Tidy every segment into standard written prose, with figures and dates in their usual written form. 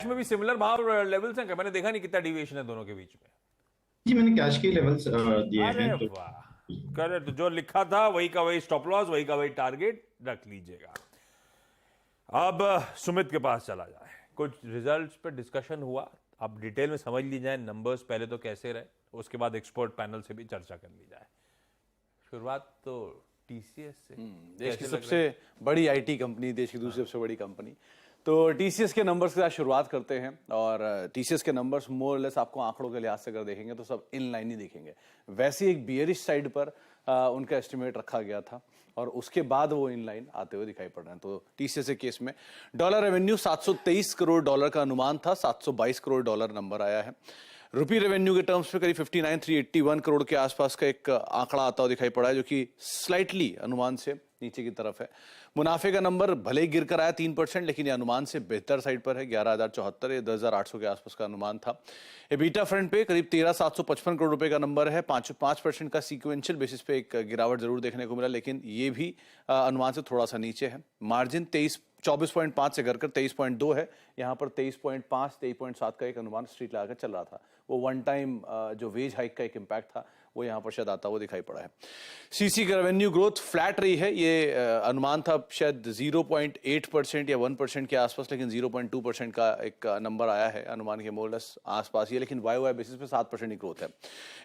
में भी सिमिलर भाव लेवल्स हैं क्या? मैंने देखा नहीं कितना डिविएशन है दोनों के बीच में। जी, मैंने कैश के लेवल्स दिए अरे हैं तो। वाह, करे तो जो लिखा था वही का वही स्टॉप लॉस, वही का वही टारगेट रख लीजिएगा। अब सुमित के पास चला जाए, कुछ रिजल्ट्स पे डिस्कशन हुआ, अब डिटेल में समझ ली जाए नंबर्स पहले तो कैसे रहे, उसके बाद एक्सपर्ट पैनल से भी चर्चा कर ली जाए। शुरुआत तो टीसीएस से। देश की सबसे बड़ी आईटी कंपनी, देश की दूसरी सबसे बड़ी कंपनी, तो टीसीएस के नंबर्स के साथ शुरुआत करते हैं। और टीसीएस के नंबर्स मोर लेस आपको आंकड़ों के लिहाज से अगर देखेंगे तो सब इन लाइन ही दिखेंगे। वैसे एक बियरिश साइड पर उनका एस्टिमेट रखा गया था और उसके बाद वो इन लाइन आते हुए दिखाई पड़ रहे हैं। तो टीसीएस के केस में डॉलर रेवेन्यू $723 करोड़ का अनुमान था, $722 करोड़ नंबर आया है। रुपी रेवेन्यू के टर्म्स में करीब 59,381 करोड़ के आसपास का एक आंकड़ा आता हुआ दिखाई पड़ा है, जो कि स्लाइटली अनुमान से नीचे की तरफ है। मुनाफे का नंबर भले ही गिर कर आया 3%, लेकिन ये अनुमान से बेहतर साइड पर है। 11,074, ये 10,800 के आसपास का अनुमान था। एबिटा फ्रंट पे करीब 13,755 करोड़ रुपए का नंबर है। 5% का सीक्वेंशियल बेसिस पे एक गिरावट जरूर देखने को मिला, लेकिन ये भी अनुमान से थोड़ा सा नीचे है। मार्जिन 24.5 से घटकर 23.2 है। यहाँ पर 23.5 23.7 का एक अनुमान स्ट्रीट लगाकर चल रहा था। वो वन टाइम जो वेज हाइक का एक इम्पैक्ट था वो यहाँ पर शायद आता हुआ दिखाई पड़ा है। सीसी का रेवेन्यू ग्रोथ फ्लैट रही है। ये अनुमान था शायद 0.8% या 1% के आसपास, लेकिन 0.2% का एक नंबर आया है अनुमान के मोरलेस आसपास ही, लेकिन वाई बेसिस पे 7% की ग्रोथ है।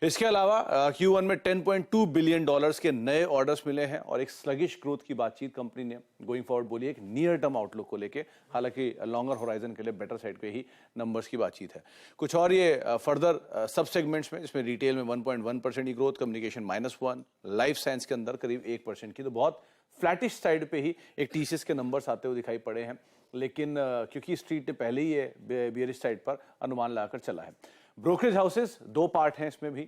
इसके अलावा Q1 में $10.2 बिलियन के नए ऑर्डर्स मिले हैं और एक स्लगिश ग्रोथ की बातचीत कंपनी ने गोइंग फॉरवर्ड बोली है, एक नियर टर्म आउटलुक को लेके। हालांकि लॉन्गर होराइजन के लिए बेटर साइड पे ही नंबर्स की बातचीत है। कुछ और ये फर्दर सब सेगमेंट्स में, इसमें रिटेल में 1.1% की ग्रोथ, कम्युनिकेशन -1, लाइफ साइंस के अंदर करीब 1% की, तो बहुत फ्लैटिश साइड पे ही एक टीसीएस के नंबर्स आते हुए दिखाई पड़े हैं। लेकिन क्योंकि स्ट्रीट ने पहले ही ये बियरिश साइड पर अनुमान लगाकर चला है। ब्रोकरेज हाउसेस दो पार्ट हैं इसमें भी,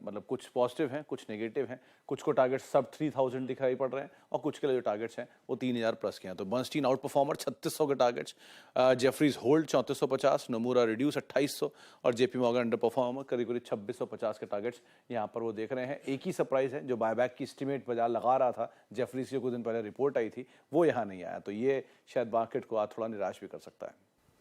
मतलब कुछ पॉजिटिव हैं कुछ नेगेटिव हैं। कुछ को टारगेट सब 3,000 दिखाई पड़ रहे हैं और कुछ के लिए जो टारगेट्स हैं वो 3,000 प्लस के हैं। तो बर्नस्टीन आउट परफॉर्मर 3600 के टारगेट्स, जेफरीज होल्ड 3450, नमूरा रिड्यूस 2800 और जेपी मॉर्गन अंडर परफॉर्मर करीब करीब 2650 के टारगेट्स यहाँ पर वो देख रहे हैं। एक ही सरप्राइज है, जो बायबैक की एस्टिमेट बाजार लगा रहा था जेफरीज की कुछ दिन पहले रिपोर्ट आई थी, वो यहाँ नहीं आया। तो ये शायद मार्केट को आज थोड़ा निराश भी कर सकता है।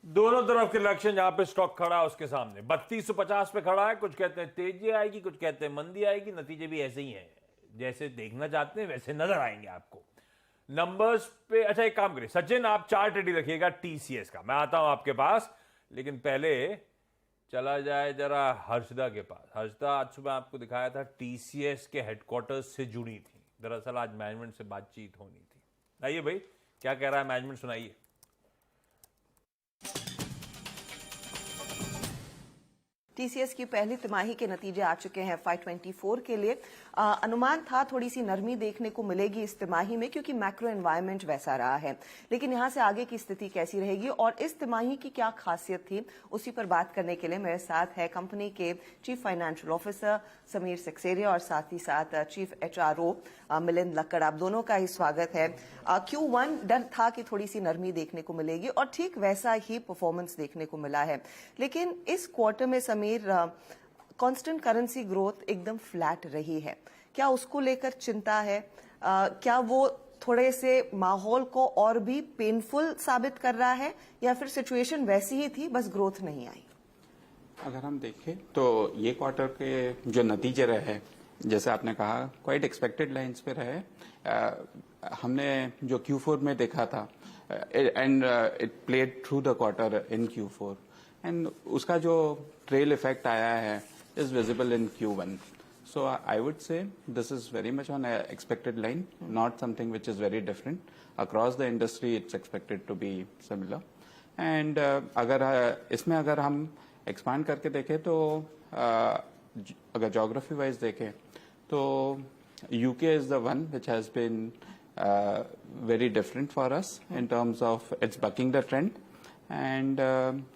दोनों तरफ के लक्षण जहां पे स्टॉक खड़ा है उसके सामने 3250 पे खड़ा है। कुछ कहते हैं तेजी आएगी, कुछ कहते हैं मंदी आएगी। नतीजे भी ऐसे ही हैं, जैसे देखना चाहते हैं वैसे नजर आएंगे आपको नंबर्स पे। अच्छा, एक काम करिए सचिन, आप चार्ट रेडी रखिएगा टीसीएस का, मैं आता हूं आपके पास। लेकिन पहले चला जाए जरा हर्षदा के पास। हर्षदा आज सुबह आपको दिखाया था टीसीएस के हेडक्वार्टर्स से जुड़ी थी। दरअसल आज मैनेजमेंट से बातचीत होनी थी। आइए भाई, क्या कह रहा है मैनेजमेंट, सुनाइए। टीसीएस की पहली तिमाही के नतीजे आ चुके हैं FY24 के लिए। अनुमान था थोड़ी सी नरमी देखने को मिलेगी इस तिमाही में, क्योंकि मैक्रो एनवायरनमेंट वैसा रहा है। लेकिन यहां से आगे की स्थिति कैसी रहेगी और इस तिमाही की क्या खासियत थी, उसी पर बात करने के लिए मेरे साथ है कंपनी के chief financial officer Sameer Saksaria और साथ ही साथ चीफ HRO मिलिंद लक्कड़। आप दोनों का ही स्वागत है। Q1 डर था कि थोड़ी सी नरमी देखने को मिलेगी और ठीक वैसा ही परफॉर्मेंस देखने को मिला है। लेकिन इस क्वार्टर में समीर कांस्टेंट करेंसी ग्रोथ एकदम फ्लैट रही है। क्या उसको लेकर चिंता है? क्या वो थोड़े से माहौल को और भी पेनफुल साबित कर रहा है, या फिर सिचुएशन वैसी ही थी बस ग्रोथ नहीं आई? अगर हम देखें तो ये क्वार्टर के जो नतीजे रहे, जैसे आपने कहा, क्वाइट एक्सपेक्टेड लाइंस पे रहे। हमने जो Q4 में देखा था and it played through the quarter in Q4 and उसका जो ट्रेल इफेक्ट आया है is visible in Q1. So I would say this is very much on a expected line, not something which is very different. Across the industry it's expected to be similar. And अगर इसमें अगर हम expand करके देखें तो अगर geography wise देखें तो UK is the one which has been very different for us in terms of it's bucking the trend. And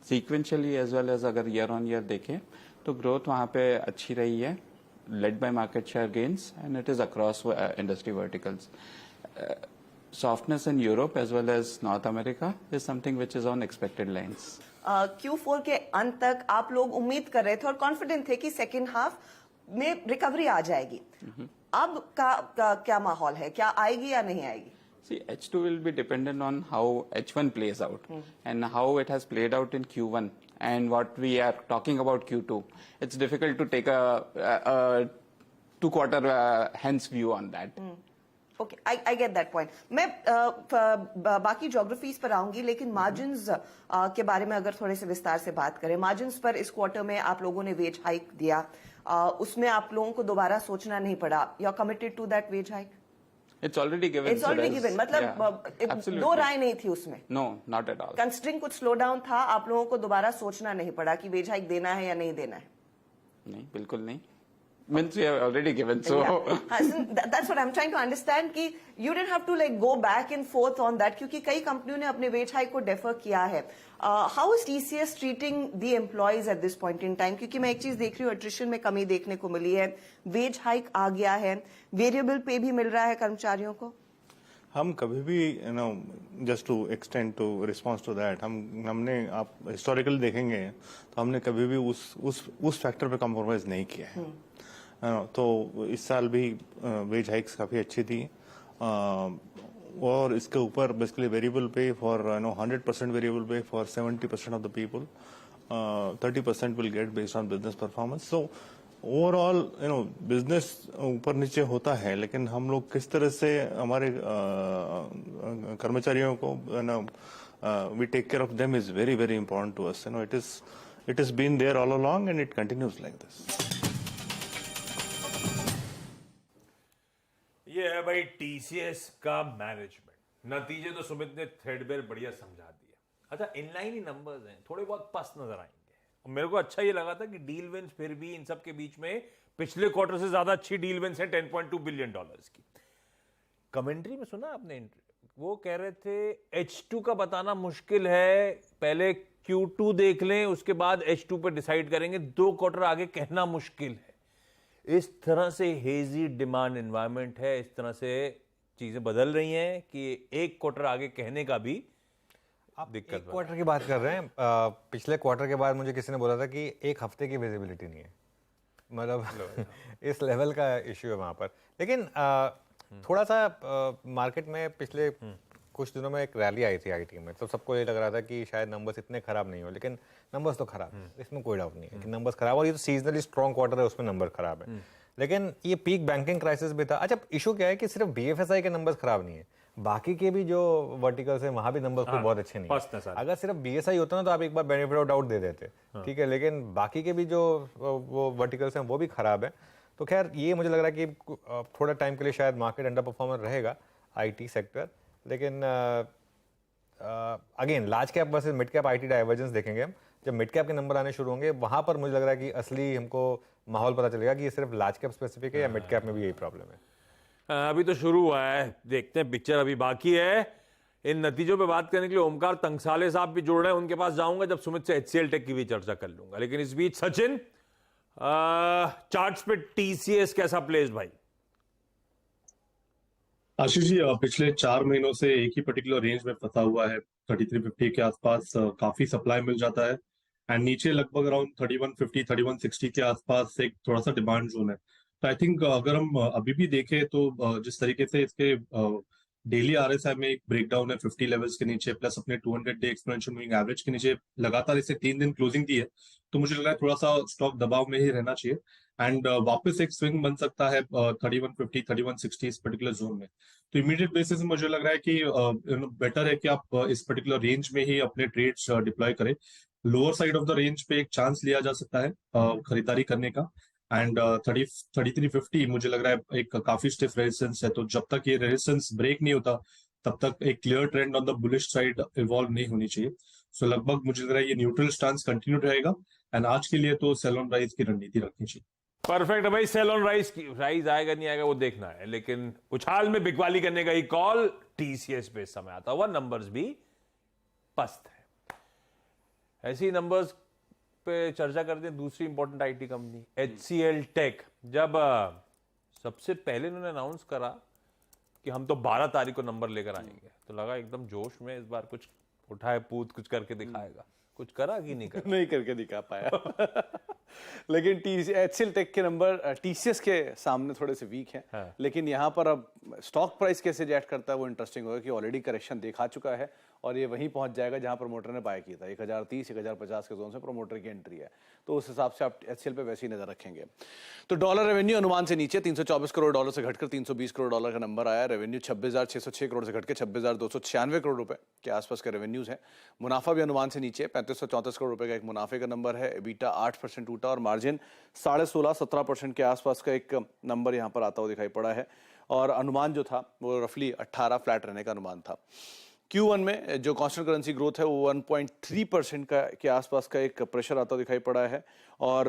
sequentially as well as अगर ईयर ऑन ईयर देखें तो ग्रोथ वहां पे अच्छी रही है, led by market share gains and it is across industry verticals. Softness in Europe as well as North America is something which is on expected lines. Q4 के अंत तक आप लोग उम्मीद कर रहे थे और कॉन्फिडेंट थे कि सेकेंड हाफ में रिकवरी आ जाएगी. अब का क्या माहौल है, क्या आएगी या नहीं आएगी? See, H2 will be dependent on how H1 plays out and how it has played out in Q1 and what we are talking about Q2. It's difficult to take a 2-quarter hence view on that. Okay I get that point. मैं बाकी geographies पर आऊंगी, लेकिन margins के बारे में अगर थोड़े से विस्तार से बात करें। मार्जिन्स पर इस क्वार्टर में आप लोगों ने वेज हाइक दिया, उसमें आप लोगों को दोबारा सोचना नहीं पड़ा। You are committed to that wage hike? It's already given. It's already given, मतलब दो राय नहीं थी उसमें। No, not at all. कंस्ट्रिंग कुछ स्लो डाउन था, आप लोगों को दोबारा सोचना नहीं पड़ा कि वेज हाइक देना है या नहीं देना है? नहीं, बिल्कुल नहीं। Means we have already given, so that's what I'm trying to understand कि you didn't have to like go back and forth on that, क्योंकि कई कंपनियों ने अपने वेज हाइक को डेफर किया है। How is TCS treating the employees at this point in time? क्योंकि मैं एक चीज देख रही हूँ, अट्रिशन में कमी देखने को मिली है, वेज हाइक आ गया है, वेरिएबल पे भी मिल रहा है कर्मचारियों को। हम कभी भी just to extend to response to that, हमने आप हिस्टोरिकल देखेंगे तो हमने कभी भी उस फैक्टर पे कॉम्प्रोमाइज नहीं किया है। तो इस साल भी वेज हाइक्स काफी अच्छी थी, और इसके ऊपर बेसिकली वेरिएबल पे फॉर 100% वेरिएबल पे for 70% of the people, 30% will get based on business performance. So overall business ऊपर नीचे होता है, लेकिन हम लोग किस तरह से हमारे कर्मचारियों को we take care of them is very very important to us. It is been there all along and it continues like this. ये है भाई टीसीएस का मैनेजमेंट। नतीजे तो सुमित ने थ्रेडबेयर बढ़िया समझा दिया। अच्छा, इनलाइन ही नंबर्स हैं, थोड़े बहुत पस्त नजर आएंगे। और मेरे को अच्छा ये लगा था कि डील विंस फिर भी इन सब के बीच में पिछले क्वार्टर से ज्यादा अच्छी डील विंस है, $10.2 बिलियन की। कमेंट्री में सुना आपने, वो कह रहे थे H2 का बताना मुश्किल है, पहले Q2 देख लें उसके बाद H2 पे डिसाइड करेंगे, 2 क्वार्टर आगे कहना मुश्किल है। इस तरह से हेजी डिमांड एनवायरनमेंट है, इस तरह से चीजें बदल रही हैं कि एक क्वार्टर आगे कहने का भी आप दिक्कत क्वार्टर की बात कर रहे हैं। पिछले क्वार्टर के बाद मुझे किसी ने बोला था कि 1 हफ्ते की विजिबिलिटी नहीं है, मतलब इस लेवल का इश्यू है वहाँ पर। लेकिन थोड़ा सा मार्केट में पिछले कुछ दिनों में एक रैली आई थी आईटी में, तो सबको ये लग रहा था कि शायद नंबर्स इतने खराब नहीं हो, लेकिन नंबर्स तो खराब है, इसमें कोई डाउट नहीं है कि नंबर्स खराब, और ये तो सीजनली स्ट्रॉन्ग क्वार्टर है, उसमें नंबर खराब है। लेकिन ये पीक बैंकिंग क्राइसिस भी था। अच्छा, इशू क्या है कि सिर्फ बीएफएसआई के नंबर्स खराब नहीं है, बाकी के भी जो वर्टिकल्स हैं वहां भी नंबर्स कोई बहुत अच्छे नहीं है। अगर सिर्फ बीएसआई होता ना तो आप एक बार बेनिफिट ऑफ डाउट दे देते, ठीक है, लेकिन बाकी के भी जो वो वर्टिकल्स हैं वो भी खराब है। तो खैर ये मुझे लग रहा है कि थोड़ा टाइम के लिए शायद मार्केट अंडर परफॉर्मर रहेगा आईटी सेक्टर, लेकिन again large cap versus mid cap IT divergence देखेंगे हम। जब मिड कैप के नंबर आने शुरू होंगे वहां पर मुझे लग रहा है कि असली हमको माहौल पता चलेगा कि ये सिर्फ लार्ज कैप स्पेसिफिक है या मिड कैप में भी यही प्रॉब्लम है। अभी तो शुरू हुआ है, देखते हैं, पिक्चर अभी बाकी है। इन नतीजों पे बात करने के लिए ओमकार तंगसाले साहब भी जुड़ रहे हैं, उनके पास जाऊंगा जब सुमित से एचसीएल टेक की भी चर्चा कर लूंगा। लेकिन इस बीच सचिन, चार्ट्स पे टीसीएस कैसा प्लेस्ड भाई? आशीष जी, पिछले 4 महीनों से एक ही पर्टिकुलर रेंज में फंसा हुआ है, 3350 के आसपास काफी सप्लाई मिल जाता है, एंड नीचे लगभग अराउंड 3150 3160 के आसपास एक थोड़ा सा डिमांड जोन है। तो आई थिंक अगर हम अभी भी देखें तो जिस तरीके से इसके डेली आरएसआई में एक ब्रेकडाउन है 50 लेवल्स के नीचे, प्लस अपने 200 डे एक्सपोनेंशियल मूविंग एवरेज के नीचे लगातार इसे 3 दिन क्लोजिंग दी है, तो मुझे लग रहा है थोड़ा सा स्टॉक दबाव में ही रहना चाहिए, एंड वापस एक स्विंग बन सकता है 3150 3160 इस पर्टिकुलर जोन में। तो इमीडिएट बेसिस में मुझे लग रहा है कि बेटर है कि आप इस पर्टिकुलर रेंज में ही अपने ट्रेड्स डिप्लॉय करें। Lower side of the range पे एक चांस लिया जा सकता है खरीदारी करने का, एंड 3350 मुझे लग रहा है एक काफी स्टिफ रेजिस्टेंस है, तो जब तक ये रेजिस्टेंस ब्रेक नहीं होता तब तक एक clear trend on the bullish side evolve नहीं होनी चाहिए। सो लगभग मुझे लग रहा है ये न्यूट्रल स्टांस कंटिन्यू रहेगा, एंड आज के लिए तो सेल ऑन राइज की रणनीति रखनी चाहिए। परफेक्ट है भाई, सेल ऑन राइज की राइज आएगा नहीं आएगा वो देखना है, लेकिन उछाल में बिकवाली करने का ही कॉल टीसीएस पे समय आता हुआ। नंबर्स भी पस्त है। ऐसी नंबर्स पे चर्चा करते हैं दूसरी important IT company HCL tech. जब सबसे पहले उन्होंने अनाउंस करा कि हम तो 12 तारीख को नंबर लेकर आएंगे, तो लगा एकदम जोश में इस बार कुछ उठाए पूत कुछ करके दिखाएगा। कुछ करा कि नहीं करा? नहीं करके दिखा पाया लेकिन एचसीएल टेक के नंबर टीसीएस के सामने थोड़े से वीक हैं। हाँ। लेकिन यहाँ पर अब स्टॉक प्राइस कैसे रिएक्ट करता है वो इंटरेस्टिंग होगा कि ऑलरेडी करेक्शन देखा चुका है और ये वहीं पहुंच जाएगा जहां प्रमोटर ने बाय किया था। 1030 1050 के जोन से प्रमोटर की एंट्री है, तो उस हिसाब से आप एचसीएल पे वैसे ही नजर रखेंगे। तो डॉलर रेवेन्यू अनुमान से नीचे 324 करोड़ डॉलर से घटकर 320 करोड़ डॉलर का नंबर आया। रेवेन्यू 26,606 करोड़ से घटकर 26,296 करोड़ रुपए के आसपास के रेवेन्यूज हैं। मुनाफा भी अनुमान से नीचे 3534 करोड़ रुपए का एक मुनाफे का नंबर है। एबिटा 8% टूटा और मार्जिन 16.5-17% के आसपास का एक नंबर यहाँ पर आता हुआ दिखाई पड़ा है। और अनुमान जो था वो रफली 18 फ्लैट रहने का अनुमान था। Q1 में जो कांस्टेंट करेंसी ग्रोथ है वो 1.3% का के आसपास का एक प्रेशर आता दिखाई पड़ा है। और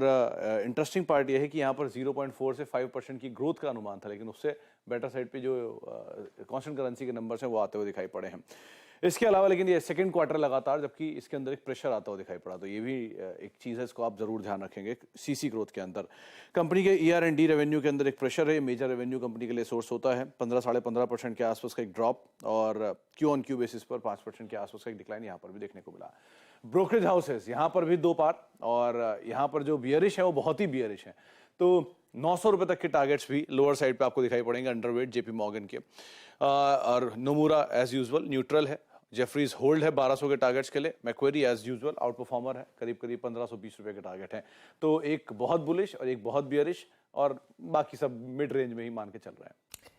इंटरेस्टिंग पार्ट ये है कि यहाँ पर 0.4 से 5% की ग्रोथ का अनुमान था, लेकिन उससे बेटर साइड पे जो कांस्टेंट करेंसी के नंबर्स हैं वो आते हुए दिखाई पड़े हैं। इसके अलावा लेकिन ये सेकंड क्वार्टर लगातार जबकि इसके अंदर एक प्रेशर आता हुआ दिखाई पड़ा, तो ये भी एक चीज़ है, इसको आप जरूर ध्यान रखेंगे। सीसी ग्रोथ के अंदर कंपनी के ER&D रेवेन्यू के अंदर एक प्रेशर है। मेजर रेवेन्यू कंपनी के लिए सोर्स होता है। 15-15.5% के आसपास का एक ड्रॉप और Q-on-Q बेसिस पर 5% के आसपास का एक डिक्लाइन यहाँ पर भी देखने को मिला। ब्रोकरेज हाउसेस यहाँ पर भी दो पार, और यहाँ पर जो बियरिश है वो बहुत ही बियरिश है। तो 900 रुपए तक के टारगेट्स भी लोअर साइड पे आपको दिखाई पड़ेंगे अंडरवेट JP मॉर्गन के। और नोमुरा एज यूजुअल न्यूट्रल है। जेफरीज होल्ड है 1200 के टारगेट्स के लिए। Macquarie as usual outperformer है, करीब 1520 रुपए के टारगेट हैं। तो एक बहुत बुलिश और एक बहुत बियरिश, और बाकी सब मिड रेंज में ही मान के चल रहे हैं।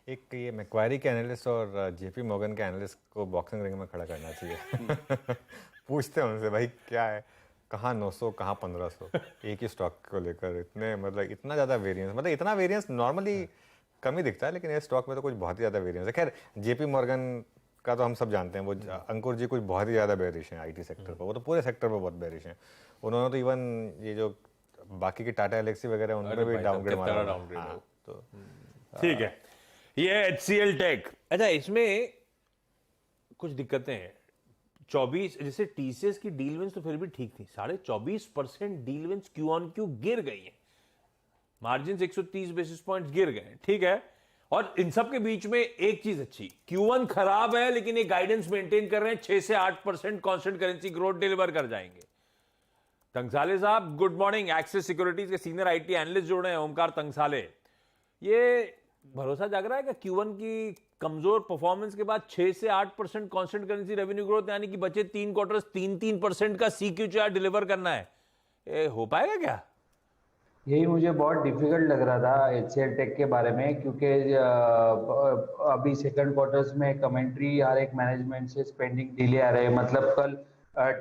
एक ये मैक्वारी के एनालिस्ट और JP मॉर्गन के एनालिस्ट को बॉक्सिंग रिंग में खड़ा करना चाहिए पूछते हैं उनसे, भाई क्या है, कहाँ 900 कहाँ 1500 एक ही स्टॉक को लेकर इतने, मतलब इतना ज़्यादा वेरिएंस, मतलब इतना वेरिएंस नॉर्मली कम ही दिखता है, लेकिन ये स्टॉक में तो कुछ बहुत ही ज़्यादा वेरिएंस है। खैर JP मॉर्गन का तो हम सब जानते हैं, वो अंकुर जी कुछ बहुत ही ज़्यादा बेरिश हैं IT सेक्टर पर, वो तो पूरे सेक्टर पर बहुत बेरिश हैं। उन्होंने तो इवन ये जो बाकी की टाटा एलेक्सी वगैरह उन पर भी डाउनग्रेड मारा। हाँ, तो ठीक है, ये HCL टेक। अच्छा, इसमें कुछ दिक्कतें हैं। 24 जैसे TCS की डील विंस तो फिर भी ठीक थी, 24.5% डील विंस Q-on-Q गिर गई है। मार्जिन 130 बेसिस पॉइंट्स गिर गए, ठीक है। और इन सब के बीच में एक चीज अच्छी, Q1 खराब है लेकिन ये गाइडेंस मेंटेन कर रहे हैं, 6 से 8% कांस्टेंट करेंसी ग्रोथ डिलीवर कर जाएंगे। तंगसाले साहब गुड मॉर्निंग। एक्सिस सिक्योरिटीज के सीनियर IT एनालिस्ट जुड़ रहे हैं, ओमकार तंगसाले। ये भरोसा जाग रहा है कि Q1 की कमजोर परफॉर्मेंस के बाद 6 से 8% कांस्टेंट करेंसी रेवेन्यू ग्रोथ, यानी कि बचे 3 क्वार्टर्स 3% का CQGR डिलीवर करना है, ये हो पाएगा क्या? यही मुझे बहुत डिफिकल्ट लग रहा था HCL टेक के बारे में, क्योंकि अभी सेकंड क्वार्टर्स में कमेंट्री हर एक मैनेजमेंट से स्पेंडिंग डिले आ रहे हैं। मतलब कल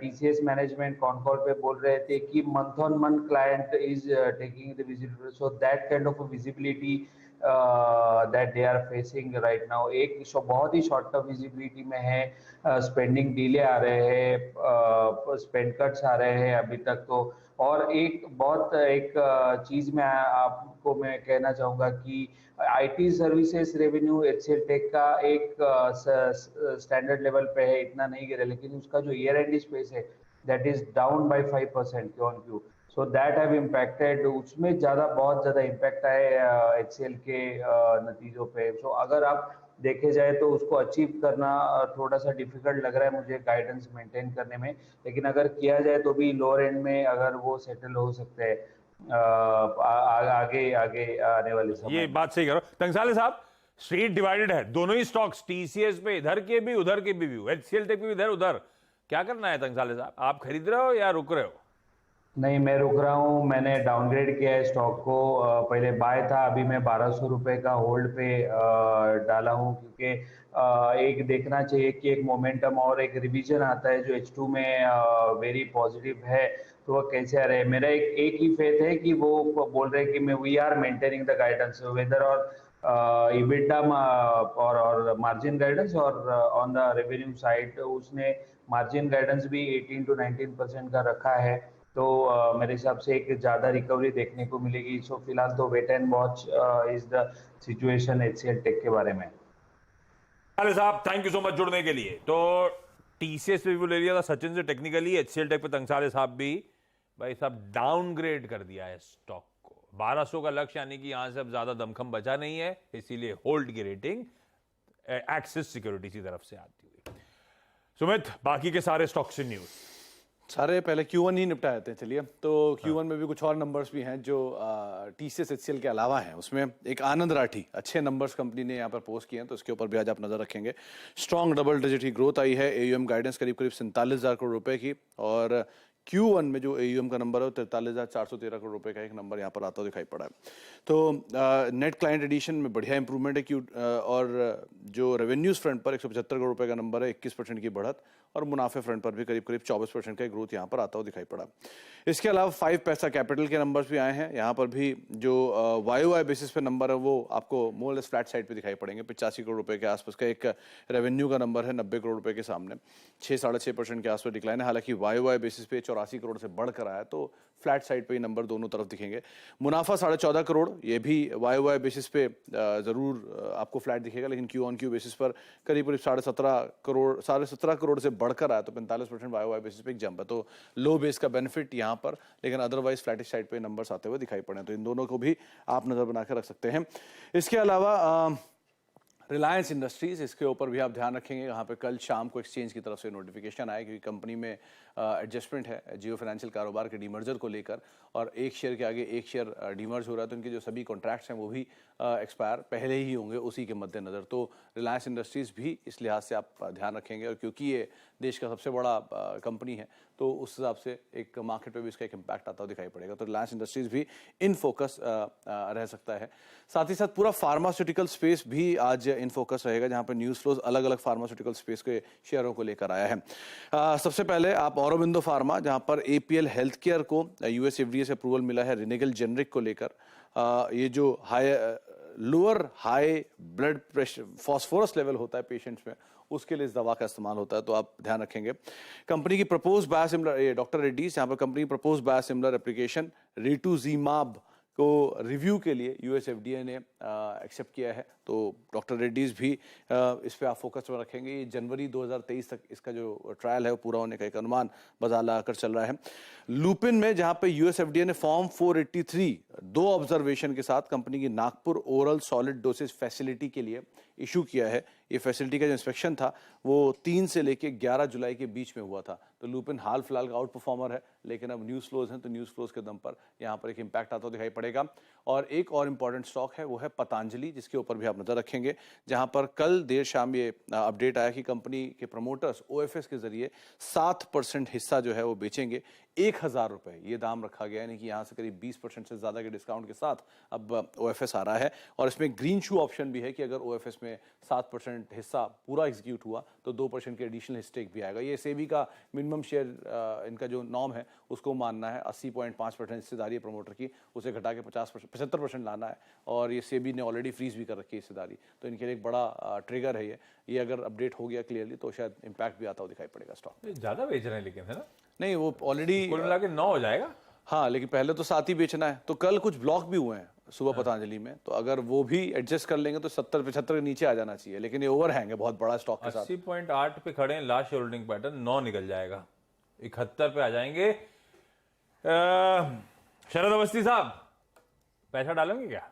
TCS मैनेजमेंट कॉन कॉल पे बोल रहे थे कि month on month client is taking the visibility, so that kind of visibility that they are facing right now. एक बहुत ही शॉर्ट टर्म विजिबिलिटी में है, स्पेंडिंग डिले आ रहे हैं, स्पेंड कट्स आ रहे हैं अभी तक तो। और एक चीज में आपको मैं कहना चाहूंगा कि IT services revenue HCL tech का एक स्टैंडर्ड लेवल पे है, इतना नहीं गिरा, लेकिन उसका जो ER&D स्पेस है that is down by 5% Q-on-Q, so that have impacted. उसमें बहुत ज्यादा इम्पैक्ट आए HCL के नतीजों पे। सो अगर आप देखे जाए तो उसको अचीव करना थोड़ा सा डिफिकल्ट लग रहा है मुझे गाइडेंस मेंटेन करने में, लेकिन अगर किया जाए तो भी लोअर एंड में अगर वो सेटल हो सकते हैं आगे आने वाले समय। ये बात सही करो तंगसाले साहब। स्ट्रीट डिवाइडेड है, दोनों ही स्टॉक्स TCS पे इधर के भी उधर के भी, HCL टेक पे भी इधर उधर। क्या करना है तंगसाले साहब, आप खरीद रहे हो या रुक रहे हो? नहीं, मैं रुक रहा हूँ। मैंने डाउनग्रेड किया है स्टॉक को, पहले बाय था, अभी मैं 1200 रुपए का होल्ड पे डाला हूँ, क्योंकि एक देखना चाहिए कि एक मोमेंटम और एक रिवीजन आता है जो H2 में वेरी पॉजिटिव है, तो वह कैसे आ रहे हैं। मेरा एक ही फेथ है कि वो बोल रहे हैं कि we are maintaining the guidance, whether और EBITDA और मार्जिन गाइडेंस, और ऑन द रेवेन्यू साइड उसने मार्जिन गाइडेंस भी 18 to 19% का रखा है, तो मेरे हिसाब से एक ज़्यादा रिकवरी देखने को मिलेगी। सो फिलहाल तो wait and watch is the situation HCL tech के बारे में। साहब थैंक यू सो मच जुड़ने के लिए। तो TCS पे भी ले लिया था सचिन से टेक्निकली, HCL टेक पे तंगसाले साहब भी भाई साहब डाउनग्रेड कर दिया है स्टॉक को। 1200 का लक्ष्य, यानी कि यहां से अब ज्यादा दमखम बचा नहीं है, इसीलिए होल्ड की रेटिंग एक्सिस सिक्योरिटीज की तरफ से आती हुई। सुमित, बाकी के सारे स्टॉक से न्यूज। सारे पहले Q1 ही निपटा देते हैं। चलिए, तो Q1 में भी कुछ और नंबर्स भी हैं जो TCS HCL के अलावा हैं। उसमें एक आनंद राठी अच्छे नंबर्स कंपनी ने यहाँ पर पोस्ट किए हैं, तो इसके ऊपर भी आज आप नजर रखेंगे। स्ट्रॉन्ग डबल डिजिट की ग्रोथ आई है, AUM गाइडेंस करीब 47,000 करोड़ रुपए की, और Q1 में जो AUM का नंबर है वो 43,413 करोड़ रुपए का एक नंबर यहाँ पर आता हुआ दिखाई पड़ा है। तो नेट क्लाइंट एडिशन में बढ़िया इंप्रूवमेंट है और जो रेवेन्यूज फ्रंट पर 175 करोड़ रुपए का नंबर है, 21% की बढ़त, और मुनाफे फ्रंट पर भी करीब 24% का ग्रोथ यहाँ पर आता हुआ दिखाई पड़ा। इसके अलावा 5 पैसा कैपिटल के नंबर्स भी आए हैं। यहाँ पर भी जो YOY बेसिस पे नंबर है वो आपको मोर लेस फ्लैट साइड पे दिखाई पड़ेंगे। 85 करोड़ रुपए के आसपास का एक रेवेन्यू का नंबर है, 90 करोड़ रुपए के सामने 6-6.5% के आसपास डिक्लाइन है। हालांकि YOY बेसिस पे 84 करोड़ से बढ़कर आया, तो फ्लैट साइड पे ही नंबर दोनों तरफ दिखेंगे। मुनाफा 14.5 करोड़, ये भी YOY बेसिस पे जरूर आपको फ्लैट दिखेगा, लेकिन Q-on-Q बेसिस पर करीब 17.5 करोड़ से बढ़कर आया, तो 45% YOY बेसिस पे एक जंप है। तो लो बेस का बेनिफिट यहाँ पर, लेकिन अदरवाइज फ्लैटिश साइड पे नंबर्स आते हुए दिखाई पड़े हैं। तो इन दोनों को भी आप नजर बना कर रख सकते हैं। इसके अलावा रिलायंस इंडस्ट्रीज, इसके ऊपर भी आप ध्यान रखेंगे। यहाँ पे कल शाम को एक्सचेंज की तरफ से नोटिफिकेशन आया क्योंकि कंपनी में एडजस्टमेंट है जियो फाइनेंशियल कारोबार के डीमर्जर को लेकर, और एक शेयर के आगे एक शेयर डीमर्ज हो रहा है, तो इनके जो सभी कॉन्ट्रैक्ट्स हैं वो भी एक्सपायर पहले ही होंगे, उसी के मद्देनज़र। तो रिलायंस इंडस्ट्रीज़ भी इस लिहाज से आप ध्यान रखेंगे, और क्योंकि ये देश का सबसे बड़ा कंपनी है, तो उस हिसाब से एक मार्केट पे भी इसका एक इम्पैक्ट आता हुआ दिखाई पड़ेगा। तो रिलायंस इंडस्ट्रीज़ भी इन फोकस रह सकता है। साथ ही साथ पूरा फार्मास्यूटिकल स्पेस भी आज इन फोकस रहेगा, जहाँ पर न्यूज़ फ्लोज अलग अलग फार्मास्यूटिकल स्पेस के शेयरों को लेकर आया है। सबसे पहले आप ऑरोबिंदो फार्मा, जहाँ पर APL हेल्थ केयर को US FDA से अप्रूवल मिला है रिनेगल जेनरिक को लेकर। ये जो lower high blood pressure phosphorus level होता है पेशेंट्स में, उसके लिए इस दवा का इस्तेमाल होता है, तो आप ध्यान रखेंगे। कंपनी की प्रपोज बायोसिमिलर, ये डॉक्टर रेड्डीज, यहाँ पर कंपनी की प्रपोज बायोसिमिलर एप्लीकेशन रेटुजीमाब को रिव्यू के लिए US FDA ने एक्सेप्ट किया है, तो डॉक्टर रेड्डीज भी इस पे आप फोकस में रखेंगे। ये जनवरी 2023 तक इसका जो ट्रायल है वो पूरा होने का एक अनुमान बाजार लगाकर चल रहा है। लुपिन में, जहाँ पे US FDA ने फॉर्म 483 2 ऑब्जर्वेशन के साथ कंपनी की Nagpur oral solid dosage facility के लिए इशू किया है। ये फैसिलिटी का जो इंस्पेक्शन था वो 3 से लेकर 11 जुलाई के बीच में हुआ था। तो लुपिन हाल फिलहाल का आउट परफॉर्मर है, लेकिन अब न्यूज़ फ्लोज हैं, तो न्यूज़ फ्लोज के दम पर यहाँ पर एक इम्पैक्ट आता हुआ दिखाई पड़ेगा। और एक और इम्पॉर्टेंट स्टॉक है, वो है पतंजलि, जिसके ऊपर भी आप नजर रखेंगे, जहां पर कल देर शाम ये अपडेट आया कि कंपनी के प्रमोटर्स OFS के जरिए 7% हिस्सा जो है वो बेचेंगे। 1,000 रुपए ये दाम रखा गया, यानी कि यहाँ से करीब 20% से ज्यादा के डिस्काउंट के साथ अब OFS आ रहा है। और इसमें ग्रीन शू ऑप्शन भी है कि अगर OFS में 7% हिस्सा पूरा एग्जीक्यूट हुआ तो 2% के एडिशनल स्टेक भी आएगा। ये सेबी का मिनिमम शेयर इनका जो नॉर्म है उसको मानना है। 80.5% हिस्सेदारी है प्रमोटर की, उसे घटा के 75% लाना है, और ये सेबी ने ऑलरेडी फ्रीज भी कर रखी है हिस्सेदारी, तो इनके लिए एक बड़ा ट्रिगर है ये अगर अपडेट हो गया क्लियरली तो शायद इम्पैक्ट भी आता हो दिखाई पड़ेगा स्टॉक। ज्यादा बेच रहे हैं लेकिन, है ना? नहीं, वो ऑलरेडी कुल मिला के 9 हो जाएगा। हाँ, लेकिन पहले तो 7 ही बेचना है। तो कल कुछ ब्लॉक भी हुए हैं सुबह पतंजलि में, तो अगर वो भी एडजस्ट कर लेंगे तो 70-75 के नीचे आ जाना चाहिए, लेकिन ये ओवरहैंग है बहुत बड़ा स्टॉक के साथ। 80.8 पे खड़े हैं, लास्ट होल्डिंग पैटर्न 9 निकल जाएगा, 71 पे आ जाएंगे। शरद अवस्थी साहब, पैसा डालेंगे क्या?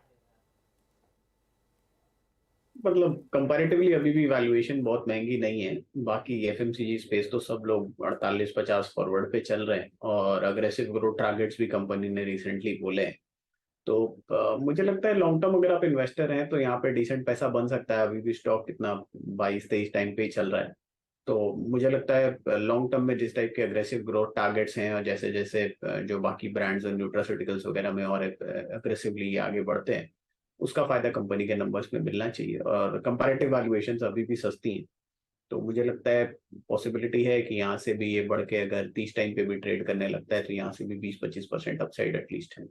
मतलब कंपैरेटिवली अभी भी वैल्यूएशन बहुत महंगी नहीं है। बाकी FMCG स्पेस तो सब लोग 48-50 फॉरवर्ड पे चल रहे हैं, और अग्रेसिव ग्रोथ टारगेट्स भी कंपनी ने रिसेंटली बोले हैं। तो मुझे लगता है लॉन्ग टर्म अगर आप इन्वेस्टर हैं तो यहाँ पे डिसेंट पैसा बन सकता है। अभी भी स्टॉक कितना 22-23 टाइम पे ही चल रहा है, तो मुझे लगता है लॉन्ग टर्म में जिस टाइप के अग्रेसिव ग्रोथ टारगेट्स हैं, और जैसे जैसे जो बाकी ब्रांड्स और न्यूट्रास्यूटिकल्स वगैरह में और अग्रेसिवली आगे बढ़ते हैं, उसका फायदा कंपनी के नंबर्स में मिलना चाहिए। और कंपैरेटिव वैल्यूएशंस अभी भी सस्ती हैं, तो मुझे लगता है पॉसिबिलिटी है कि यहाँ से भी ये बढ़ के अगर 30 टाइम पे भी ट्रेड करने लगता है तो यहाँ से भी 20-25% अपसाइड एटलीस्ट है।